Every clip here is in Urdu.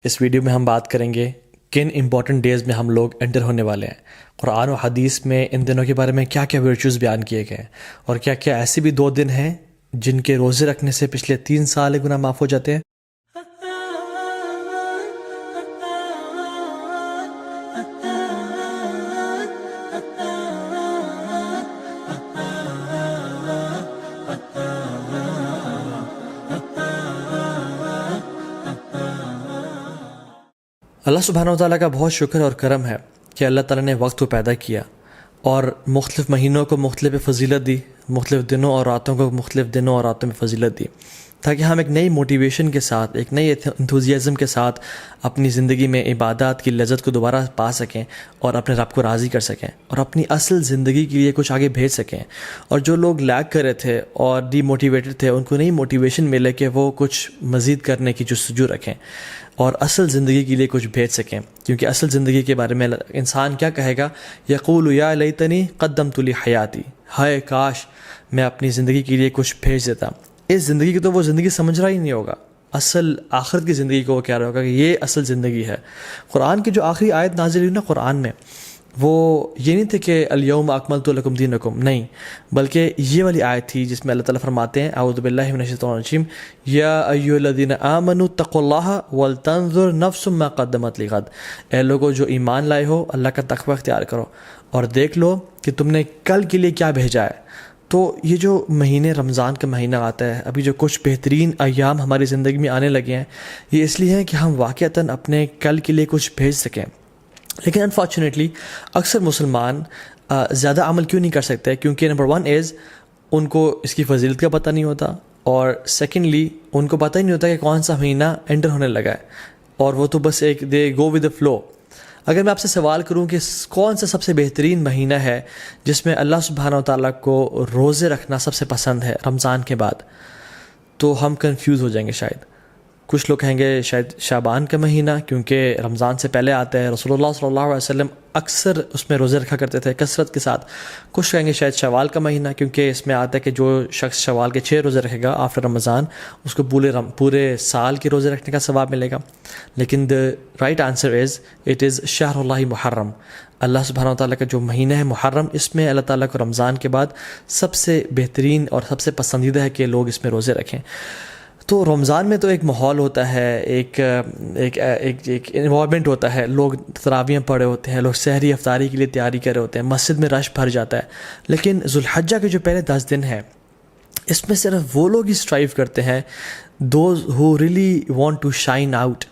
اس ویڈیو میں ہم بات کریں گے کن امپورٹنٹ ڈیز میں ہم لوگ انٹر ہونے والے ہیں۔ قرآن و حدیث میں ان دنوں کے بارے میں کیا کیا ورچوز بیان کیے گئے ہیں، اور کیا کیا ایسے بھی 2 دن ہیں جن کے روزے رکھنے سے پچھلے 3 سال گناہ معاف ہو جاتے ہیں۔ اللہ سبحانہ و تعالیٰ کا بہت شکر اور کرم ہے کہ اللہ تعالیٰ نے وقت کو پیدا کیا اور مختلف مہینوں کو مختلف فضیلت دی، مختلف دنوں اور راتوں کو مختلف دنوں اور راتوں میں فضیلت دی، تاکہ ہم ایک نئی موٹیویشن کے ساتھ، ایک نئی انتھوزیازم کے ساتھ اپنی زندگی میں عبادات کی لذت کو دوبارہ پا سکیں اور اپنے رب کو راضی کر سکیں اور اپنی اصل زندگی کے لیے کچھ آگے بھیج سکیں۔ اور جو لوگ لیگ کر رہے تھے اور ڈی موٹیویٹڈ تھے، ان کو نئی موٹیویشن ملے کہ وہ کچھ مزید کرنے کی جستجو رکھیں اور اصل زندگی کے لیے کچھ بھیج سکیں، کیونکہ اصل زندگی کے بارے میں انسان کیا کہے گا؟ یقول یا لیتنی قدمت لی حیاتی، ہائے کاش میں اپنی زندگی کے لیے کچھ بھیج دیتا۔ اس زندگی کی تو وہ زندگی سمجھ رہا ہی نہیں ہوگا، اصل آخرت کی زندگی کو وہ کہہ رہا ہوگا کہ یہ اصل زندگی ہے۔ قرآن کی جو آخری آیت نازل ہوئی نا قرآن میں، وہ یہ نہیں تھے کہ الیوم اکملت لکم دینکم، نہیں، بلکہ یہ والی آیت تھی جس میں اللہ تعالیٰ فرماتے ہیں اعوذ باللہ من الشیطان الرجیم یا ایھا الذین آمنوا اتقوا اللہ ولتنظر نفس ما قدمت لغد، اے لوگوں جو ایمان لائے ہو اللہ کا تقوی اختیار کرو اور دیکھ لو کہ تم نے کل کے لیے کیا بھیجا ہے۔ تو یہ جو مہینے رمضان کا مہینہ آتا ہے، ابھی جو کچھ بہترین ایام ہماری زندگی میں آنے لگے ہیں، یہ اس لیے ہیں کہ ہم واقعتاً اپنے کل کے لیے کچھ بھیج سکیں۔ لیکن انفارچونیٹلی اکثر مسلمان زیادہ عمل کیوں نہیں کر سکتے؟ کیونکہ نمبر 1 از ان کو اس کی فضیلت کا پتہ نہیں ہوتا، اور سیکنڈلی ان کو پتہ ہی نہیں ہوتا کہ کون سا مہینہ انٹر ہونے لگا ہے، اور وہ تو بس ایک دے گو ود دا فلو۔ اگر میں آپ سے سوال کروں کہ کون سا سب سے بہترین مہینہ ہے جس میں اللہ سبحانہ و تعالیٰ کو روزے رکھنا سب سے پسند ہے رمضان کے بعد، تو ہم کنفیوز ہو جائیں گے شاید۔ کچھ لوگ کہیں گے شاید شعبان کا مہینہ، کیونکہ رمضان سے پہلے آتا ہے، رسول اللہ صلی اللہ علیہ وسلم اکثر اس میں روزے رکھا کرتے تھے کثرت کے ساتھ۔ کچھ کہیں گے شاید شوال کا مہینہ، کیونکہ اس میں آتا ہے کہ جو شخص شوال کے 6 روزے رکھے گا آفٹر رمضان، اس کو پورے سال کے روزے رکھنے کا ثواب ملے گا۔ لیکن the right answer is it is شہر اللہ محرم، اللہ سبحانہ و تعالیٰ کا جو مہینہ ہے محرم، اس میں اللہ تعالیٰ کو رمضان کے بعد سب سے بہترین اور سب سے پسندیدہ ہے کہ لوگ اس میں روزے رکھیں۔ تو رمضان میں تو ایک ماحول ہوتا ہے، ایک انوائرمنٹ ہوتا ہے، لوگ تراویحیں پڑھے ہوتے ہیں، لوگ سحری افطاری کے لیے تیاری کر رہے ہوتے ہیں، مسجد میں رش بھر جاتا ہے۔ لیکن ذوالحجہ کے جو پہلے 10 دن ہیں، اس میں صرف وہ لوگ ہی اسٹرائیو کرتے ہیں، those who really want to shine out,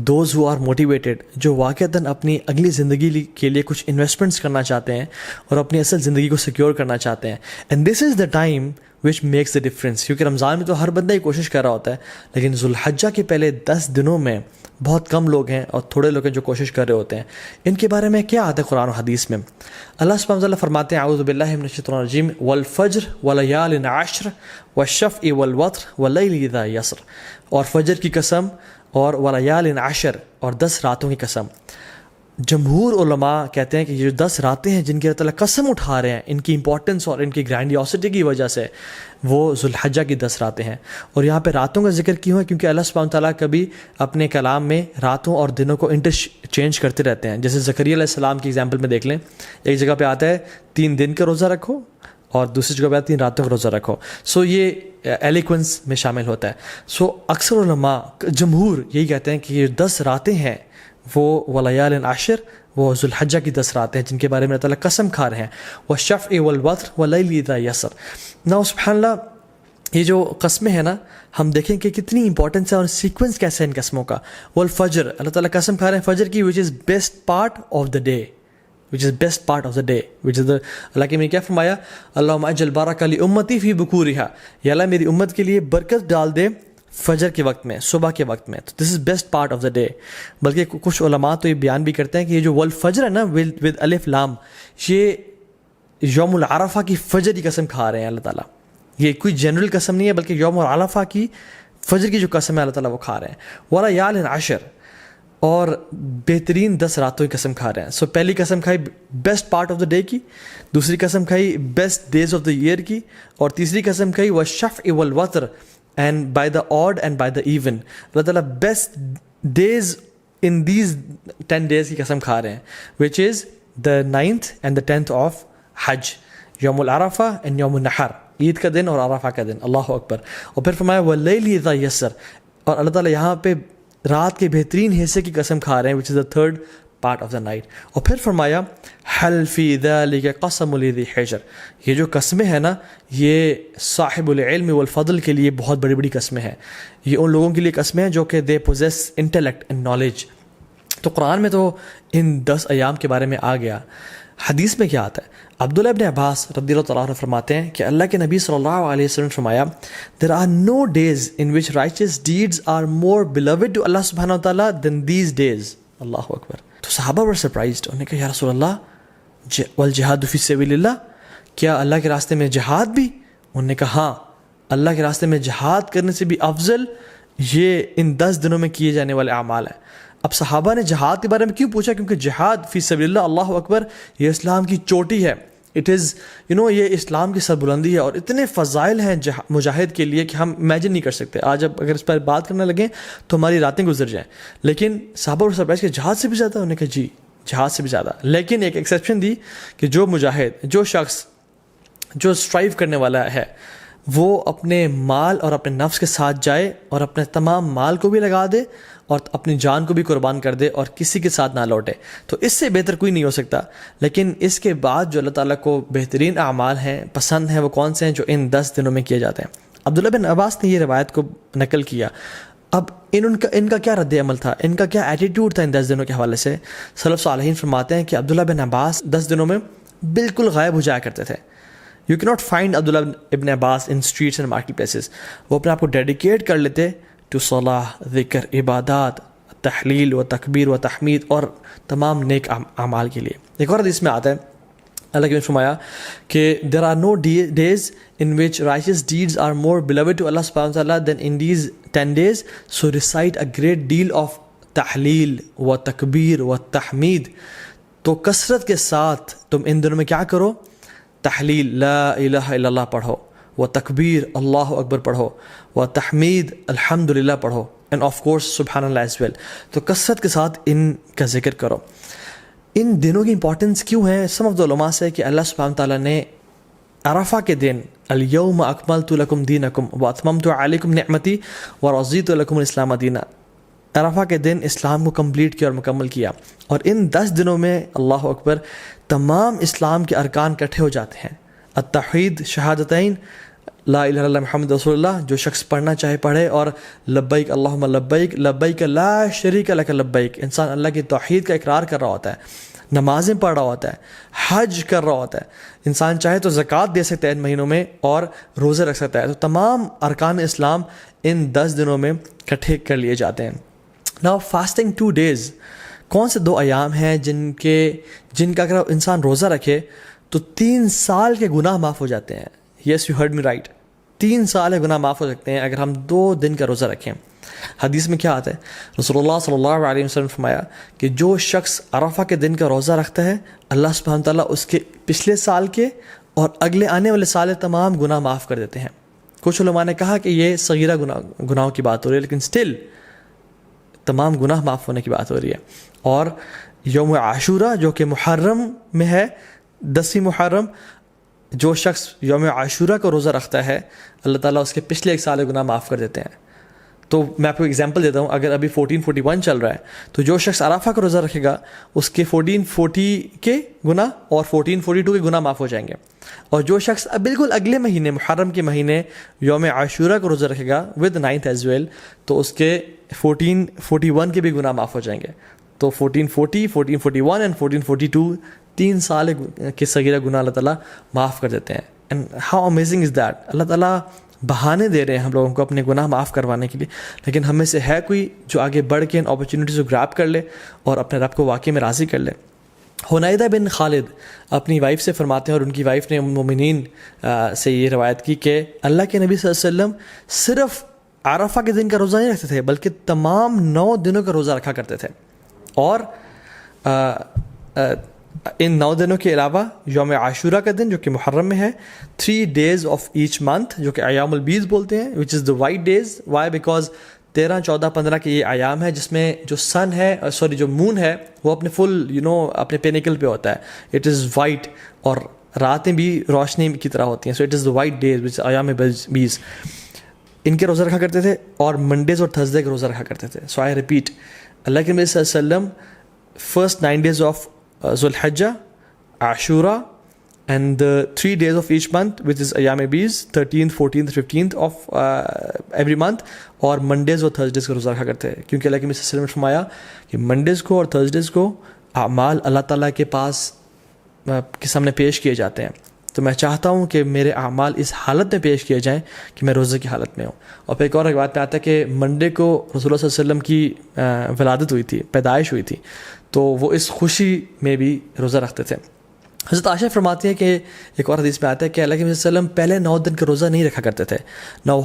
those who are motivated, جو واقعتاً اپنی اگلی زندگی کے لیے کچھ انویسٹمنٹس کرنا چاہتے ہیں اور اپنی اصل زندگی کو سیکیور کرنا چاہتے ہیں۔ And this is the time which makes the difference, کیونکہ رمضان میں تو ہر بندہ ہی کوشش کر رہا ہوتا ہے، لیکن ذوالحجہ کے پہلے 10 دنوں میں بہت کم لوگ ہیں اور تھوڑے لوگ ہیں جو کوشش کر رہے ہوتے ہیں۔ ان کے بارے میں کیا آتا ہے قرآن و حدیث میں؟ اللہ سبحانہ وتعالیٰ فرماتے ہیں اعوذ باللہ من الشیطان الرجیم والفجر ولیال عشر والشفع والوتر واللیل اذا یسر، اور فجر کی قسم اور ولیال عشر، اور 10 راتوں کی قسم۔ جمہور علماء کہتے ہیں کہ یہ جو 10 راتیں ہیں جن کی اللہ تعالیٰ قسم اٹھا رہے ہیں، ان کی امپورٹنس اور ان کی گرینڈیوسٹی کی وجہ سے، وہ ذوالحجہ کی 10 راتیں ہیں۔ اور یہاں پہ راتوں کا ذکر کیوں ہے؟ کیونکہ اللہ سبحانہ تعالیٰ کبھی اپنے کلام میں راتوں اور دنوں کو انٹرچینج کرتے رہتے ہیں۔ جیسے زکریا علیہ السلام کی ایگزامپل میں دیکھ لیں، ایک جگہ پہ آتا ہے 3 دن کا روزہ رکھو، اور دوسری جگہ پہ آتا ہے 3 راتوں کا روزہ رکھو۔ سو یہ ایلیکوینس میں شامل ہوتا ہے۔ سو اکثر علماء جمہور یہی کہتے ہیں کہ یہ 10 راتیں ہیں وہ ولیال عشر، وہ ذوالحجہ کی 10 راتیں ہیں جن کے بارے میں اللہ تعالیٰ قسم کھا رہے ہیں، والشفع والوتر واللیل اذا یسر۔ نا سبحان اللہ، یہ جو قسمیں ہیں نا، ہم دیکھیں کہ کتنی امپورٹنس ہے اور سیکوینس کیسے ہے ان قسموں کا۔ والفجر، اللہ تعالیٰ قسم کھا رہے ہیں فجر کی، which is best part of the day، which is best part of the day، which is the، اللہ کے میں کیا فرمایا؟ اللہم اجعل بارک لامتی فی بکورہا، یا اللہ میری امت کے لیے برکت ڈال دے فجر کے وقت میں، صبح کے وقت میں۔ تو this is best part of the day. بلکہ کچھ علماء تو یہ بیان بھی کرتے ہیں کہ یہ جو والفجر ہے نا ود الف لام، یہ یوم العرفہ کی فجر کی قسم کھا رہے ہیں اللہ تعالیٰ۔ یہ کوئی جنرل قسم نہیں ہے، بلکہ یوم العرفہ کی فجر کی جو قسم ہے اللہ تعالیٰ وہ کھا رہے ہیں۔ ولیال عشر، اور بہترین 10 راتوں کی قسم کھا رہے ہیں۔ سو پہلی قسم کھائی best part of the day کی، دوسری قسم کھائی best days of the year کی، اور تیسری قسم کھائی والشفع والوتر، and by the odd and by the even, اللہ تعالیٰ best days in these 10 days کی قسم کھا رہے ہیں, which is the 9th and the 10th of حج, یوم العرفہ and یوم النحر, عید کا دن اور عرفہ کا دن. اللہ اکبر. اور پھر فرمایا واللیل اذا یسر, اور اللہ تعالیٰ یہاں پہ رات کے بہترین حصے کی قسم کھا رہے ہیں, which is the third part of the night. اور پھر فرمایا حل فی ذلک قسم لذی حجر, یہ جو قسمیں ہیں نا یہ صاحب العلم والفضل کے لیے بہت بڑی بڑی قسمیں ہیں. یہ ان لوگوں کے لیے قسمیں ہیں جو کہ they possess intellect and knowledge. تو قرآن میں تو ان 10 ایام کے بارے میں آ گیا. حدیث میں کیا آتا ہے؟ عبداللہ ابن عباس رضی اللہ تعالیٰ عنہ فرماتے ہیں کہ اللہ کے نبی صلی اللہ علیہ وسلم نے فرمایا there are no days in which righteous deeds are more beloved to Allah subhanahu wa ta'ala than these days. اللہ اکبر. تو صحابہ were surprised. انہوں نے کہا یا رسول اللہ والجہاد فی سبیل اللہ, کیا اللہ کے راستے میں جہاد بھی؟ انہوں نے کہا ہاں, اللہ کے راستے میں جہاد کرنے سے بھی افضل یہ ان 10 دنوں میں کیے جانے والے اعمال ہیں. اب صحابہ نے جہاد کے بارے میں کیوں پوچھا؟ کیونکہ جہاد فی سبیل اللہ, اللہ اکبر, یہ اسلام کی چوٹی ہے. اٹ از یہ اسلام کی سربلندی ہے, اور اتنے فضائل ہیں مجاہد کے لیے کہ ہم امیجن نہیں کر سکتے. آج اب اگر اس پر بات کرنے لگیں تو ہماری راتیں گزر جائیں. لیکن صحابہ اور سرپرائز کہ جہاد سے بھی زیادہ؟ انہوں نے کہا جی جہاد سے بھی زیادہ. لیکن ایک ایکسیپشن دی کہ جو مجاہد, جو شخص جو اسٹرائیو کرنے والا ہے, وہ اپنے مال اور اپنے نفس کے ساتھ جائے اور اپنے تمام مال کو بھی لگا دے اور اپنی جان کو بھی قربان کر دے اور کسی کے ساتھ نہ لوٹے. تو اس سے بہتر کوئی نہیں ہو سکتا. لیکن اس کے بعد جو اللہ تعالیٰ کو بہترین اعمال ہیں, پسند ہیں, وہ کون سے ہیں؟ جو ان 10 دنوں میں کیے جاتے ہیں. عبداللہ بن عباس نے یہ روایت کو نقل کیا. اب ان کا کیا رد عمل تھا, ان کا کیا ایٹیٹیوڈ تھا ان 10 دنوں کے حوالے سے؟ سلف صالحین فرماتے ہیں کہ عبداللہ بن عباس 10 دنوں میں بالکل غائب ہو جایا کرتے تھے. یو کی ناٹ فائنڈ عبداللہ ابن عباس ان اسٹریٹس اینڈ مارکیٹ پلیسز. وہ اپنے آپ کو ڈیڈیکیٹ کر لیتے ٹو صلاح, ذکر, عبادات, تحلیل و تکبیر و تحمید اور تمام نیک اعمال کے لیے. ایک اور حدیث میں آتا ہے اللہ کے فرمایا کہ there are no days in which righteous deeds are more beloved to Allah subhanahu wa ta'ala than in these 10 days, so recite a great deal of تحلیل و تکبیر و تحمید. تو کثرت کے ساتھ تم ان دنوں میں کیا کرو؟ تحلیل لا الہ الا اللہ پڑھو, و تکبیر اللہ اکبر پڑھو, و تحمید الحمدللہ پڑھو, اینڈ آف کورس سبحان اللہ ایز ویل. تو کثرت کے ساتھ ان کا ذکر کرو. ان دنوں کی امپورٹنس کیوں ہے؟ سم آف دا علماء سے کہ اللہ سبحانہ تعالیٰ نے عرفہ کے دن الیوم اکملت لکم دینکم واتممت علیکم نعمتی ورضیت لکم الاسلام دینا, عرفہ کے دن اسلام کو کمپلیٹ کیا اور مکمل کیا. اور ان 10 دنوں میں اللہ اکبر تمام اسلام کے ارکان اکٹھے ہو جاتے ہیں. التوحید, شہادتین, لا الہ الا اللہ محمد رسول اللہ, جو شخص پڑھنا چاہے پڑھے, اور لبیک اللہم لبیک لبیک لا شریک لک لبیک. انسان اللہ کی توحید کا اقرار کر رہا ہوتا ہے, نمازیں پڑھ رہا ہوتا ہے, حج کر رہا ہوتا ہے. انسان چاہے تو زکوٰۃ دے سکتا ہے ان مہینوں میں اور روزے رکھ سکتا ہے. تو تمام ارکان اسلام ان 10 دنوں میں اکٹھے کر لیے جاتے ہیں. ناؤ فاسٹنگ 2 days, کون سے 2 ایام ہیں جن کا اگر انسان روزہ رکھے تو 3 سال کے گناہ معاف ہو جاتے ہیں. Yes you heard me right, 3 سال کے گناہ معاف ہو سکتے ہیں اگر ہم 2 دن کا روزہ رکھیں. حدیث میں کیا آتا ہے؟ رسول اللہ صلی اللہ علیہ وسلم نے فرمایا کہ جو شخص عرفہ کے دن کا روزہ رکھتا ہے اللہ سبحانہ تعالیٰ اس کے پچھلے سال کے اور اگلے آنے والے سال تمام گناہ معاف کر دیتے ہیں. کچھ علماء نے کہا کہ یہ صغیرہ گناہوں کی بات ہو رہی ہے, لیکن سٹل تمام گناہ معاف ہونے کی بات ہو رہی ہے. اور یوم عاشورہ جو کہ محرم میں ہے, 10 محرم, جو شخص یوم عاشورہ کا روزہ رکھتا ہے اللہ تعالیٰ اس کے پچھلے 1 سال گناہ معاف کر دیتے ہیں. تو میں آپ کو ایگزامپل دیتا ہوں, اگر ابھی 1441 چل رہا ہے تو جو شخص عرفہ کا روزہ رکھے گا اس کے 1440 کے گناہ اور 1442 کے گناہ معاف ہو جائیں گے. اور جو شخص بالکل اگلے مہینے محرم کے مہینے یوم عاشورہ کا روزہ رکھے گا ود 9th ایز ویل, تو اس کے 1441 کے بھی گناہ معاف ہو جائیں گے. تو 1440, 1441 اینڈ 1442 3 سال کے صغیرہ گناہ اللہ تعالیٰ معاف کر دیتے ہیں. And how amazing is that. اللہ تعالیٰ بہانے دے رہے ہیں ہم لوگوں کو اپنے گناہ معاف کروانے کے لیے, لیکن ہم میں سے ہے کوئی جو آگے بڑھ کے ان اپرچونیٹیز کو گراب کر لے اور اپنے رب کو واقعی میں راضی کر لے. حنیدہ بن خالد اپنی وائف سے فرماتے ہیں, اور ان کی وائف نے ام المومنین سے یہ روایت کی کہ اللہ کے نبی صلی اللہ علیہ وسلم صرف عرفہ کے دن کا روزہ نہیں رکھتے تھے بلکہ تمام 9 دنوں کا روزہ رکھا کرتے تھے. اور ان 9 دنوں کے علاوہ یوم عاشورہ کا دن جو کہ محرم میں ہے, 3 days of each month جو کہ ایام البیض بولتے ہیں, which is the white days. Why? Because 13, 14, 15 کے یہ ایام ہے جس میں جو سن ہے جو مون ہے وہ اپنے فل اپنے پینیکل پہ ہوتا ہے. اٹ از وائٹ اور راتیں بھی روشنی کی طرح ہوتی ہیں. So it is the white days which ایام 20 ان کے روزہ رکھا کرتے تھے اور منڈیز اور تھرسڈے کے روزہ رکھا کرتے تھے. سو آئی ریپیٹ, اللہ کے نبی صلی اللہ علیہ وسلم فرسٹ 9 days آف ذو الحجہ, عاشورہ, and the 3 days of each month which is ایام 20, 13th, 14th, 15th of every month, اور منڈیز اور تھرسڈیز کا روزہ رکھا کرتے ہیں. کیونکہ اللہ کے نبی صلی اللہ علیہ وسلم نے فرمایا کہ منڈیز کو اور تھرسڈیز کو اعمال اللہ تعالیٰ کے پاس کے سامنے پیش کیے جاتے ہیں. تو میں چاہتا ہوں کہ میرے اعمال اس حالت میں پیش کیے جائیں کہ میں روزے کی حالت میں ہوں. اور پھر ایک اور روایت میں آتا ہے کہ منڈے کو رسول اللہ صلی اللہ علیہ وسلم کی ولادت ہوئی تھی, پیدائش ہوئی تھی, تو وہ اس خوشی میں بھی روزہ رکھتے تھے. حضرت عائشہ فرماتی ہیں کہ ایک اور حدیث میں آتا ہے کہ اللہ کے نبی صلی اللہ علیہ وسلم پہلے 9 دن کا روزہ نہیں رکھا کرتے تھے. Now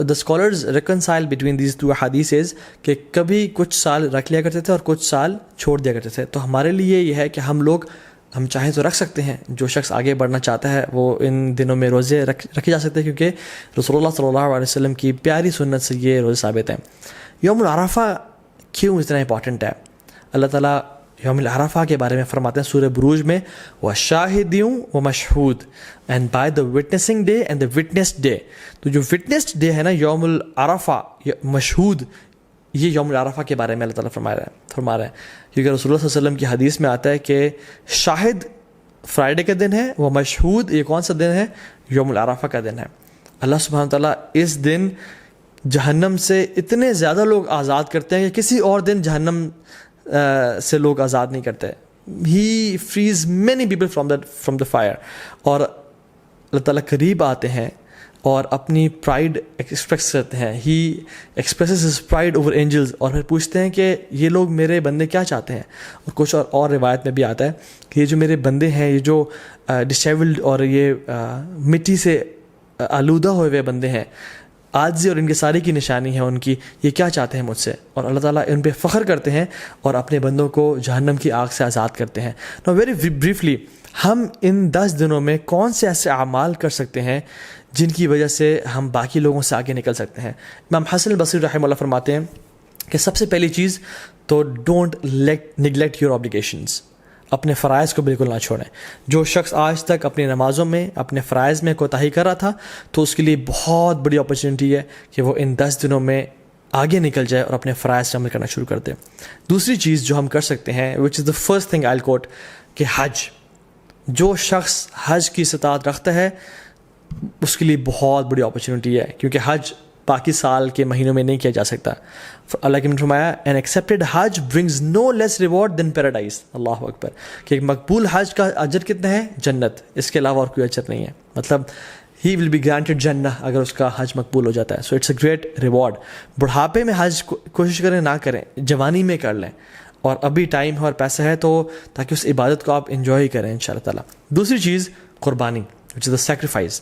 the scholars reconcile between these two hadiths کہ کبھی کچھ سال رکھ لیا کرتے تھے اور کچھ سال چھوڑ دیا کرتے تھے. تو ہمارے لیے یہ ہے کہ ہم چاہیں تو رکھ سکتے ہیں. جو شخص آگے بڑھنا چاہتا ہے وہ ان دنوں میں روزے رکھے جا سکتے ہیں, کیونکہ رسول اللہ صلی اللہ علیہ وسلم کی پیاری سنت سے یہ روزے ثابت ہیں. یوم العرفہ کیوں اتنا امپورٹنٹ ہے؟ اللہ تعالیٰ یوم العرفہ کے بارے میں فرماتے ہیں سورہ بروج میں, وَشَاهِدٍ وَمَشْهُودٍ, and by the witnessing day and the witnessed day. تو جو وٹنسڈ ڈے ہے نا یوم العرفہ, مشہود, یہ یوم العرفہ کے بارے میں اللہ تعالیٰ فرما رہا ہے. کیونکہ رسول اللہ صلی اللہ علیہ وسلم کی حدیث میں آتا ہے کہ شاہد فرائیڈے کا دن ہے, وہ مشہود یہ کون سا دن ہے؟ یوم العرفہ کا دن ہے. اللہ سبحانہ تعالیٰ اس دن جہنم سے اتنے زیادہ لوگ آزاد کرتے ہیں کہ کسی اور دن جہنم سے لوگ آزاد نہیں کرتے. He frees many people from the fire. اور اللہ تعالیٰ قریب آتے ہیں اور اپنی پرائڈ ایکسپریس کرتے ہیں. He expresses his pride over angels, اور پھر پوچھتے ہیں کہ یہ لوگ میرے بندے کیا چاہتے ہیں. اور کچھ اور روایت میں بھی آتا ہے کہ یہ جو میرے بندے ہیں, یہ جو ڈسیبلڈ اور یہ مٹی سے آلودہ ہوئے ہوئے بندے ہیں, عاجزی اور ان کی ساری کی نشانی ہے ان کی, یہ کیا چاہتے ہیں مجھ سے. اور اللہ تعالیٰ ان پہ فخر کرتے ہیں اور اپنے بندوں کو جہنم کی آگ سے آزاد کرتے ہیں. نو ویری بریفلی, ہم ان 10 دنوں میں کون سے ایسے اعمال کر سکتے ہیں جن کی وجہ سے ہم باقی لوگوں سے آگے نکل سکتے ہیں؟ امام حسن البصری رحمہ اللہ فرماتے ہیں کہ سب سے پہلی چیز تو ڈونٹ نیگلیکٹ یور آبلیگیشنز, اپنے فرائض کو بالکل نہ چھوڑیں. جو شخص آج تک اپنی نمازوں میں اپنے فرائض میں کوتاہی کر رہا تھا تو اس کے لیے بہت بڑی اپرچونیٹی ہے کہ وہ ان 10 دنوں میں آگے نکل جائے اور اپنے فرائض عمل کرنا شروع کر دے. دوسری چیز جو ہم کر سکتے ہیں, وچ از دا فرسٹ تھنگ آئی ول کوٹ, کہ حج. جو شخص حج کی استطاعت رکھتا ہے اس کے لیے بہت بڑی اپرچونیٹی ہے, کیونکہ حج باقی سال کے مہینوں میں نہیں کیا جا سکتا. اللہ کے نے فرمایا این ایکسیپٹیڈ حج برنگز نو لیس ریوارڈ دین پیراڈائز. اللہ اکبر, کہ ایک مقبول حج کا اجر کتنا ہے؟ جنت, اس کے علاوہ اور کوئی اجر نہیں ہے. مطلب ہی ول بی گرانٹیڈ جنہ اگر اس کا حج مقبول ہو جاتا ہے. So it's a great reward. بڑھاپے میں حج کوشش کریں نہ کریں, جوانی میں کر لیں, اور ابھی ٹائم ہے اور پیسہ ہے تو تاکہ اس عبادت کو آپ انجوائے کریں انشاءاللہ تعالیٰ. دوسری چیز قربانی, وچ از دا سیکریفائس.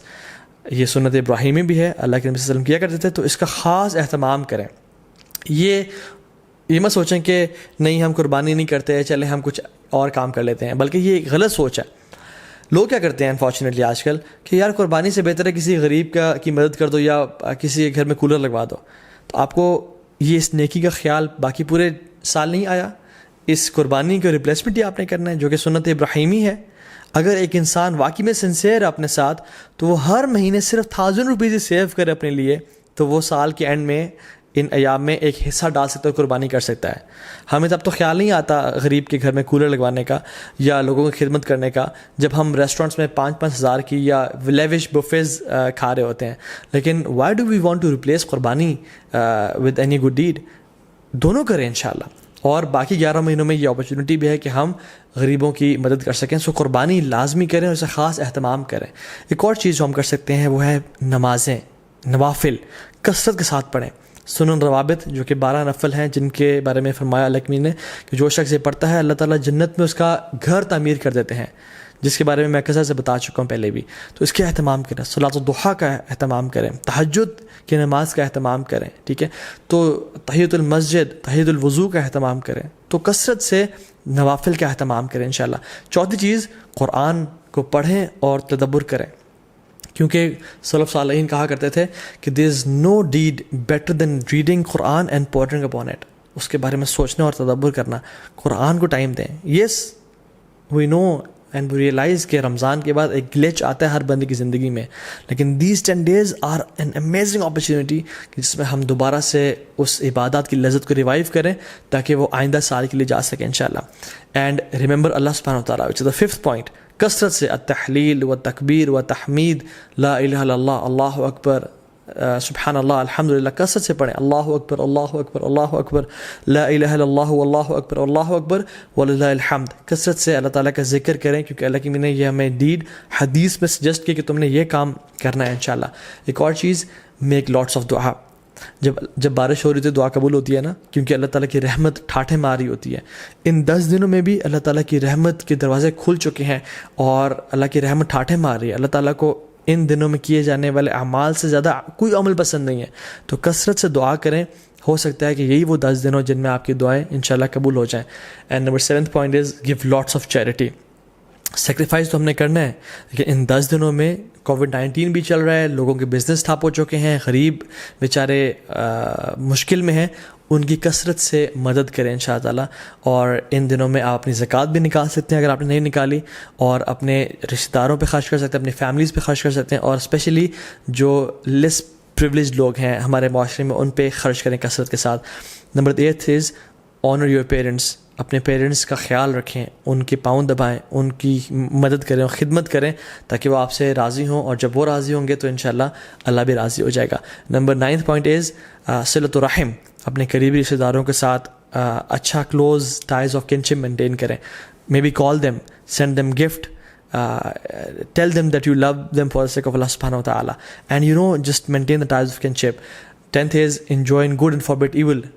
یہ سنت ابراہیمی بھی ہے, اللہ کے نبی صلی اللہ علیہ وسلم کیا کرتے تھے, تو اس کا خاص اہتمام کریں. یہ مت سوچیں کہ نہیں ہم قربانی نہیں کرتے, چلے ہم کچھ اور کام کر لیتے ہیں, بلکہ یہ ایک غلط سوچ ہے. لوگ کیا کرتے ہیں انفارچونیٹلی آج کل کہ یار قربانی سے بہتر ہے کسی غریب کی مدد کر دو یا کسی کے گھر میں کولر لگوا دو. تو آپ کو یہ اس نیکی کا خیال باقی پورے سال نہیں آیا, اس قربانی کا ریپلیسمنٹ ہی آپ نے کرنا ہے جو کہ سنت ابراہیمی ہے. اگر ایک انسان واقعی میں سنسیئر ہے اپنے ساتھ تو وہ ہر مہینے صرف 1000 روپیز ہی سیو کرے اپنے لیے, تو وہ سال کے اینڈ میں ان ایام میں ایک حصہ ڈال سکتا ہے, قربانی کر سکتا ہے. ہمیں تب تو خیال نہیں آتا غریب کے گھر میں کولر لگوانے کا یا لوگوں کی خدمت کرنے کا جب ہم ریسٹورینٹس میں 5-5 ہزار کی یا لیوش بفیز کھا رہے ہوتے ہیں. لیکن why do we want to replace قربانی ود اینی گڈ ڈیڈ؟ دونوں کریں انشاءاللہ. اور باقی 11 مہینوں میں یہ اپرچونیٹی بھی ہے کہ ہم غریبوں کی مدد کر سکیں. سو قربانی لازمی کریں اور اسے خاص اہتمام کریں. ایک اور چیز جو ہم کر سکتے ہیں وہ ہے نمازیں, نوافل کثرت کے ساتھ پڑھیں. سنن روابط جو کہ 12 نفل ہیں جن کے بارے میں فرمایا اللہ نے کہ جو شخص یہ پڑھتا ہے اللہ تعالیٰ جنت میں اس کا گھر تعمیر کر دیتے ہیں, جس کے بارے میں کثرت سے بتا چکا ہوں پہلے بھی. تو اس کے اہتمام کریں, صلاۃ الضحیٰ کا اہتمام کریں, تہجد کی نماز کا اہتمام کریں, ٹھیک ہے, تو تحیۃ المسجد, تحیۃ الوضو کا اہتمام کریں. تو کثرت سے نوافل کا اہتمام کریں انشاءاللہ. چوتھی چیز, قرآن کو پڑھیں اور تدبر کریں, کیونکہ سلف صالحین کہا کرتے تھے کہ there is no deed better than reading Quran and pondering upon it. اس کے بارے میں سوچنا اور تدبر کرنا. قرآن کو ٹائم دیں. یس وی نو اینڈ وی ریئلائز کہ رمضان کے بعد ایک گلیچ آتا ہے ہر بندے کی زندگی میں, لیکن these 10 days are an amazing opportunity کہ جس میں ہم دوبارہ سے اس عبادات کی لذت کو ریوائیو کریں تاکہ وہ آئندہ سال کے لیے جا سکیں انشاءاللہ. اینڈ ریممبر اللہ سبحانہ وتعالیٰ, وچ از دا 5th point, کثرت سے التحلیل و تکبیر و تحمید, لا الہ الا اللہ, اللہ اکبر, سبحان اللہ, الحمدللہ, کثرت سے پڑھیں. اللہ اکبر اللہ اکبر اللہ اکبر, لا الہ الا اللہ واللہ اکبر اللہ اکبر وللہ الحمد. کثرت سے اللہ تعالیٰ کا ذکر کریں کیونکہ اللہ کی نے یہ ہمیں ڈیڈ حدیث میں سجیسٹ کیا کہ تم نے یہ کام کرنا ہے انشاءاللہ. ایک اور چیز, میک لاٹس آف دعا. جب بارش ہو رہی تو دعا قبول ہوتی ہے نا, کیونکہ اللہ تعالیٰ کی رحمت ٹھاٹھے ماری ہوتی ہے. ان 10 دنوں میں بھی اللہ تعالیٰ کی رحمت کے دروازے کھل چکے ہیں اور اللہ کی رحمت ٹھاٹھے مار رہی ہے. اللہ تعالیٰ کو ان دنوں میں کیے جانے والے اعمال سے زیادہ کوئی عمل پسند نہیں ہے. تو کثرت سے دعا کریں, ہو سکتا ہے کہ یہی وہ 10 دن ہو جن میں آپ کی دعائیں انشاءاللہ قبول ہو جائیں. And number 7th point is give lots of charity. Sacrifice تو ہم نے کرنا ہے, لیکن ان 10 دنوں میں کووڈ-19 بھی چل رہا ہے, لوگوں کے بزنس ٹھپ ہو چکے ہیں, غریب بیچارے مشکل میں ہیں, ان کی کثرت سے مدد کریں انشاءاللہ تعالیٰ. اور ان دنوں میں آپ اپنی زکوٰۃ بھی نکال سکتے ہیں اگر آپ نے نہیں نکالی, اور اپنے رشتہ داروں پہ خرچ کر سکتے ہیں, اپنی فیملیز پہ خرچ کر سکتے ہیں, اور اسپیشلی جو لیس پریولیج لوگ ہیں ہمارے معاشرے میں ان پہ خرچ کریں کثرت کے ساتھ. Number 8 is owner your parents. اپنے پیرنٹس کا خیال رکھیں, ان کے پاؤں دبائیں, ان کی مدد کریں اور خدمت کریں تاکہ وہ آپ سے راضی ہوں, اور جب وہ راضی ہوں گے تو انشاءاللہ اللہ بھی راضی ہو جائے گا. نمبر 9th point از صلۃ الرحم. اپنے قریبی رشتہ داروں کے ساتھ اچھا close ties of kinship maintain کریں. Maybe call them, send them gift, tell them that you love them for the sake of Allah subhanahu wa ta'ala, and just maintain the ties of kinship. 10th is enjoy good and forbid evil.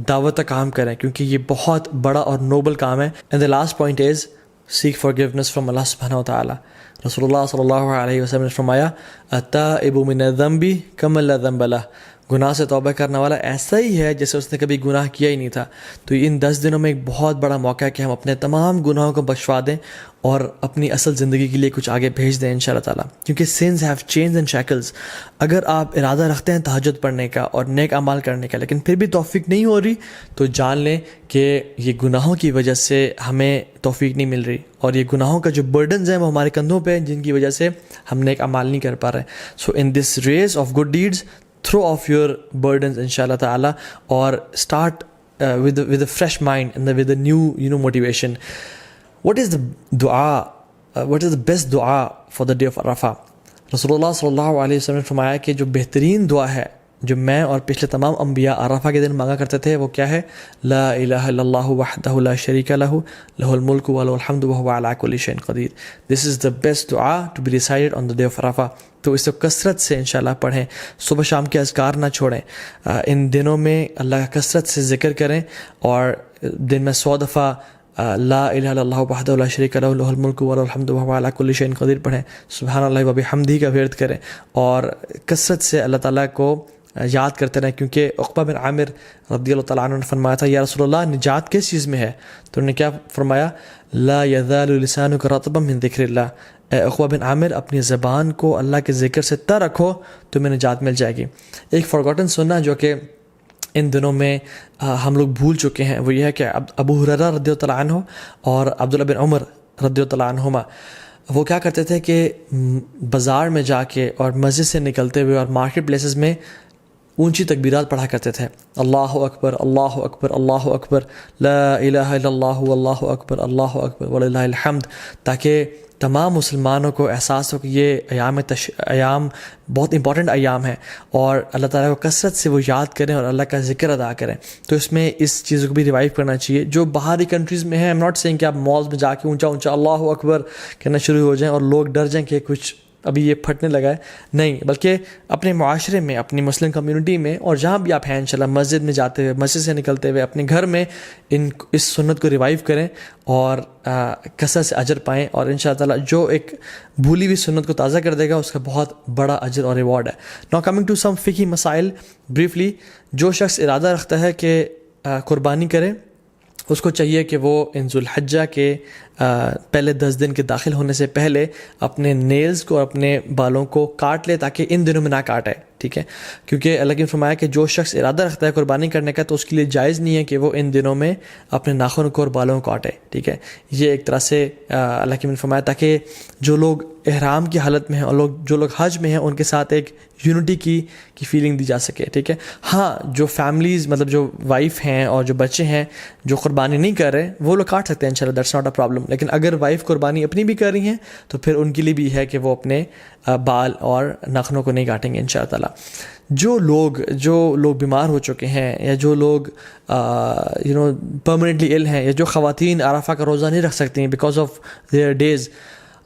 دعوت کا کام کریں کیونکہ یہ بہت بڑا اور نوبل کام ہے. And the last point is seek forgiveness from Allah subhanahu wa ta'ala. رسول اللہ صلی اللہ علیہ وسلم نے فرمایا التائب من الذنب کمن لا ذنب لہ. گناہ سے توبہ کرنے والا ایسا ہی ہے جیسے اس نے کبھی گناہ کیا ہی نہیں تھا. تو ان 10 دنوں میں ایک بہت بڑا موقع ہے کہ ہم اپنے تمام گناہوں کو بخشوا دیں اور اپنی اصل زندگی کے لیے کچھ آگے بھیج دیں انشاءاللہ تعالیٰ, کیونکہ sins have chains and shackles. اگر آپ ارادہ رکھتے ہیں تہجد پڑھنے کا اور نیک اعمال کرنے کا, لیکن پھر بھی توفیق نہیں ہو رہی, تو جان لیں کہ یہ گناہوں کی وجہ سے ہمیں توفیق نہیں مل رہی, اور یہ گناہوں کا جو برڈنز ہیں وہ ہمارے کندھوں پہ ہیں جن کی وجہ سے ہم نیک اعمال نہیں کر پا رہے. So in this race of good deeds throw off your burdens inshallah ta'ala, or start with a fresh mind and with a new motivation. What is the dua, what is the best dua for the day of Arafah? Rasulullah sallallahu alaihi wasallam نے فرمایا کہ جو بہترین دعا ہے جو میں اور پچھلے تمام انبیاء عرفہ کے دن مانگا کرتے تھے وہ کیا ہے؟ لا الہ الا اللہ وحدہ لا شریک لہ لہ الملک وله الحمد وهو على كل شيء قدیر. This is the best dua to be recited on the day of Arafah. تو اس کو کثرت سے انشاءاللہ پڑھیں, صبح شام کے اذکار نہ چھوڑیں. ان دنوں میں اللہ کا کثرت سے ذکر کریں, اور دن میں 100 دفعہ لا الہ الا اللہ وحدہ لا شریک لہ لہ الملک وله الحمد وهو على كل شيء قدیر پڑھیں. سبحان اللہ و بحمدہ کا ورد کریں, اور کثرت سے اللہ تعالیٰ کو یاد کرتے رہیں, کیونکہ عقبہ بن عامر رضی اللہ تعالیٰ عنہ نے فرمایا تھا یا رسول اللہ نجات کس چیز میں ہے؟ تو انہوں نے کیا فرمایا؟ لا یزال لسانک رطبا من ذکر اللہ. اے عقبہ بن عامر اپنی زبان کو اللہ کے ذکر سے تر رکھو تمہیں نجات مل جائے گی. ایک فارگوٹن سننا جو کہ ان دنوں میں ہم لوگ بھول چکے ہیں وہ یہ ہے کہ ابو ہریرہ رضی اللہ عنہ اور عبداللہ بن عمر رضی اللہ عنہما وہ کیا کرتے تھے کہ بازار میں جا کے اور مسجد سے نکلتے ہوئے اور مارکیٹ پلیسز میں اونچی تکبیرات پڑھا کرتے تھے. اللہ اکبر اللہ اکبر اللہ اکبر, لا الہ الا اللہ واللہ اکبر اللہ اکبر وللہ الحمد, تاکہ تمام مسلمانوں کو احساس ہو کہ یہ ایام بہت امپورٹنٹ ایام ہیں, اور اللہ تعالیٰ کو کثرت سے وہ یاد کریں اور اللہ کا ذکر ادا کریں. تو اس میں اس چیزوں کو بھی ریوائیو کرنا چاہیے. جو باہری کنٹریز میں ہیں, ایم ناٹ سینگ کہ آپ مالز میں جا کے اونچا اونچا اللہ اکبر کہنا شروع ہو جائیں اور لوگ ڈر جائیں کہ کچھ ابھی یہ پھٹنے لگا ہے, نہیں, بلکہ اپنے معاشرے میں, اپنی مسلم کمیونٹی میں, اور جہاں بھی آپ ہیں انشاءاللہ مسجد میں جاتے ہوئے, مسجد سے نکلتے ہوئے, اپنے گھر میں اس سنت کو ریوائیو کریں اور کثرت سے اجر پائیں, اور انشاءاللہ تعالیٰ جو ایک بھولی ہوئی سنت کو تازہ کر دے گا اس کا بہت بڑا اجر اور ریوارڈ ہے. ناؤ کمنگ ٹو سم فقہی مسائل بریفلی. جو شخص ارادہ رکھتا ہے کہ قربانی کرے اس کو چاہیے کہ وہ ان ذوالحجہ کے پہلے 10 دن کے داخل ہونے سے پہلے اپنے نیلز کو اور اپنے بالوں کو کاٹ لے تاکہ ان دنوں میں نہ کاٹے، ٹھیک ہے، کیونکہ اللہ کی فرمایا کہ جو شخص ارادہ رکھتا ہے قربانی کرنے کا تو اس کے لیے جائز نہیں ہے کہ وہ ان دنوں میں اپنے ناخن کو اور بالوں کو کاٹے، ٹھیک ہے. یہ ایک طرح سے اللہ کی فرمایا تاکہ جو لوگ احرام کی حالت میں ہیں اور جو لوگ حج میں ہیں ان کے ساتھ ایک یونٹی کی فیلنگ دی جا سکے، ٹھیک ہے. ہاں جو فیملیز مطلب جو وائف ہیں اور جو بچے ہیں جو قربانی نہیں کر رہے وہ لوگ کاٹ سکتے ہیں انشاءاللہ، دیٹس ناٹ اے پرابلم. لیکن اگر وائف قربانی اپنی بھی کر رہی ہیں تو پھر ان کے لیے بھی ہے کہ وہ اپنے بال اور ناخنوں کو نہیں کاٹیں گے انشاءاللہ تعالیٰ. جو لوگ بیمار ہو چکے ہیں یا جو لوگ پرماننٹلی ال ہیں یا جو خواتین عرفہ کا روزہ نہیں رکھ سکتی ہیں بیکاز آف دیئر ڈیز،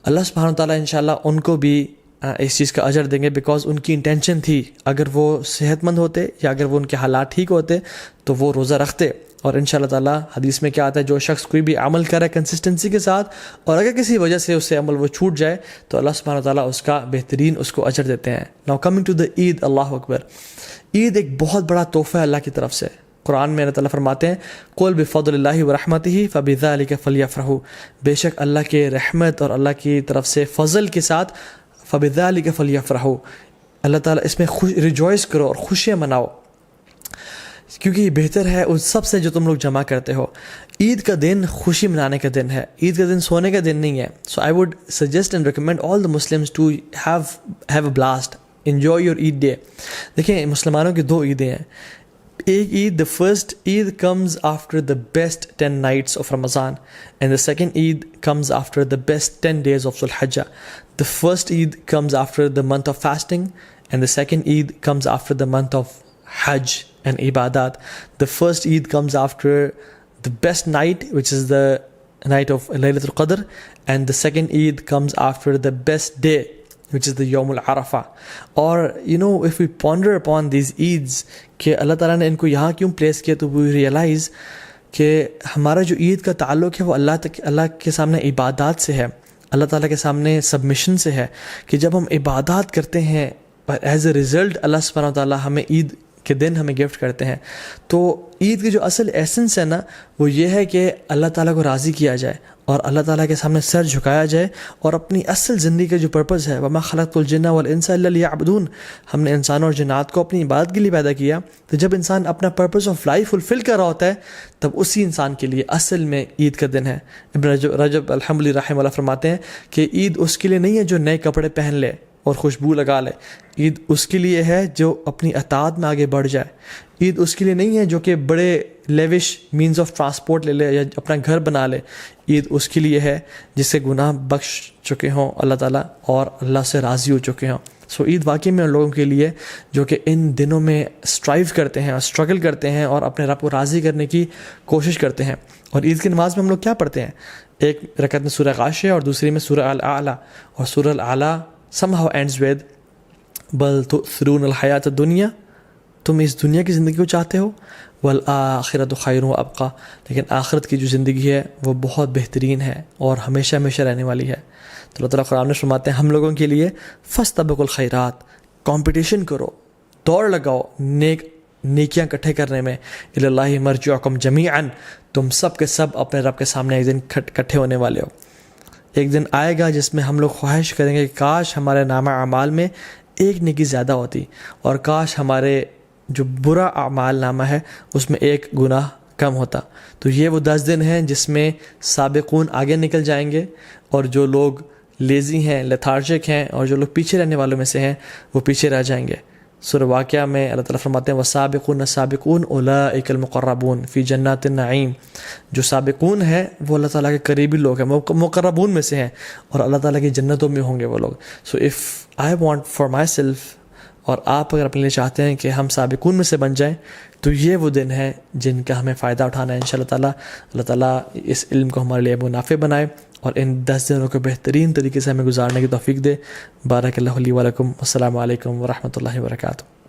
اللہ سبحانہ وتعالیٰ انشاءاللہ ان کو بھی اس چیز کا اجر دیں گے بیکاز ان کی انٹینشن تھی. اگر وہ صحت مند ہوتے یا اگر وہ ان کے حالات ٹھیک ہوتے تو وہ روزہ رکھتے. اور انشاءاللہ تعالیٰ حدیث میں کیا آتا ہے، جو شخص کوئی بھی عمل کرے کنسسٹنسی کے ساتھ اور اگر کسی وجہ سے اس سے عمل وہ چھوٹ جائے تو اللہ سبحانہ وتعالیٰ اس کا بہترین اس کو اجر دیتے ہیں. ناؤ کمنگ ٹو دا عید، اللہ اکبر، عید ایک بہت بڑا تحفہ ہے اللہ کی طرف سے. قرآن میں اللہ تعالیٰ فرماتے ہیں قُلْ بِفَضْلِ اللَّهِ وَرَحْمَتِهِ فَبِذَلِكَ فَلْيَفْرَحُوا، بے شک اللہ کے رحمت اور اللہ کی طرف سے فضل کے ساتھ فَبِذَلِكَ فَلْيَفْرَحُوا، اللہ تعالیٰ اس میں ریجوائس کرو اور خوشیاں مناؤ کیونکہ یہ بہتر ہے ان سب سے جو تم لوگ جمع کرتے ہو. عید کا دن خوشی منانے کا دن ہے، عید کا دن سونے کا دن نہیں ہے. So I would suggest and recommend all the Muslims to have a blast, enjoy your Eid day. دیکھیں مسلمانوں کی 2 عیدیں ہیں. ایک عید، the first Eid comes after the best 10 nights of Ramadan and the second Eid comes after the best 10 days of Dhul-Hijjah. The first Eid comes after the month of fasting and the second Eid comes after the month of Hajj and Ibadat. The first Eid comes after the best night, which is the night of Laylatul Qadr, and the second Eid comes after the best day, which is the Yawm al-Arafah. Or if we ponder upon these Eids کہ اللہ تعالیٰ نے ان کو یہاں کیوں پلیس کیا تو we realize کہ ہمارا جو عید کا تعلق ہے وہ اللہ کے سامنے عبادات سے ہے، اللہ تعالیٰ کے سامنے سبمیشن سے ہے. کہ جب ہم عبادات کرتے ہیں ایز اے ریزلٹ اللہ سبحانہ وتعالیٰ ہمیں عید کے دن ہمیں گفٹ کرتے ہیں. تو عید کی جو اصل ایسنس ہے نا وہ یہ ہے کہ اللہ تعالیٰ کو راضی کیا جائے اور اللہ تعالیٰ کے سامنے سر جھکایا جائے اور اپنی اصل زندگی کا جو پرپز ہے وَمَا خَلَقْتُ الْجِنَّ وَالْإِنسَ إِلَّا لِيَعْبُدُونَ، ہم نے انسانوں اور جنات کو اپنی عبادت کے لیے پیدا کیا. تو جب انسان اپنا پرپز آف لائف فلفل کر رہا ہوتا ہے تب اسی انسان کے لیے اصل میں عید کا دن ہے. ابن رجب الحمد رحمہ اللہ فرماتے ہیں کہ عید اس کے لیے نہیں ہے جو نئے کپڑے پہن لے اور خوشبو لگا لے، عید اس کے لیے ہے جو اپنی اطاعت میں آگے بڑھ جائے. عید اس کے لیے نہیں ہے جو کہ بڑے لیوش مینز آف ٹرانسپورٹ لے لے یا اپنا گھر بنا لے. عید اس کے لیے ہے جس سے گناہ بخش چکے ہوں اللہ تعالیٰ اور اللہ سے راضی ہو چکے ہوں. سو عید واقعی میں ان لوگوں کے لیے جو کہ ان دنوں میں اسٹرائیو کرتے ہیں اور اسٹرگل کرتے ہیں اور اپنے رب کو راضی کرنے کی کوشش کرتے ہیں. اور عید کی نماز میں ہم لوگ کیا پڑھتے ہیں؟ ایک رکعت میں سورہ غاشیہ اور دوسری میں سورہ الاعلیٰ، اور سورہ الاعلیٰ somehow ends with بل تؤثرون الحیات الدنیا، تم اس دنیا کی زندگی کو چاہتے ہو، والآخرۃ خیر وابقیٰ، لیکن آخرت کی جو زندگی ہے وہ بہت بہترین ہے اور ہمیشہ ہمیشہ رہنے والی ہے. تو اللہ تعالیٰ قرآن میں فرماتے ہیں ہم لوگوں کے لیے فاستبقوا الخیرات، کمپٹیشن کرو، دوڑ لگاؤ نیکیاں اکٹھے کرنے میں. الی اللہ مرجعکم جمیعا، تم سب کے سب اپنے رب کے سامنے ایک دن اکٹھے ہونے والے ہو. ایک دن آئے گا جس میں ہم لوگ خواہش کریں گے کہ کاش ہمارے نامہ اعمال میں ایک نیکی زیادہ ہوتی اور کاش ہمارے جو برا اعمال نامہ ہے اس میں ایک گناہ کم ہوتا. تو یہ وہ 10 دن ہیں جس میں سابقون آگے نکل جائیں گے اور جو لوگ لیزی ہیں، لیتھارجک ہیں اور جو لوگ پیچھے رہنے والوں میں سے ہیں وہ پیچھے رہ جائیں گے. سورہ واقعہ میں اللہ تعالیٰ فرماتے ہیں وَالسَّابِقُونَ السَّابِقُونَ أُولَٰئِكَ الْمُقَرَّبُونَ فِي جَنَّاتِ النَّعِيمِ، جو سابقون ہیں وہ اللہ تعالیٰ کے قریبی لوگ ہیں، مقربون میں سے ہیں اور اللہ تعالیٰ کی جنتوں میں ہوں گے وہ لوگ. So if I want for my self, اور آپ اگر اپنے لیے چاہتے ہیں کہ ہم سابقون میں سے بن جائیں تو یہ وہ دن ہے جن کا ہمیں فائدہ اٹھانا ہے انشاءاللہ تعالیٰ. اللہ تعالیٰ اس علم کو ہمارے لیے منافع بنائے اور ان 10 دنوں کو بہترین طریقے سے ہمیں گزارنے کی توفیق دے. بارک اللہ لی و لکم، السلام علیکم ورحمۃ اللہ وبرکاتہ.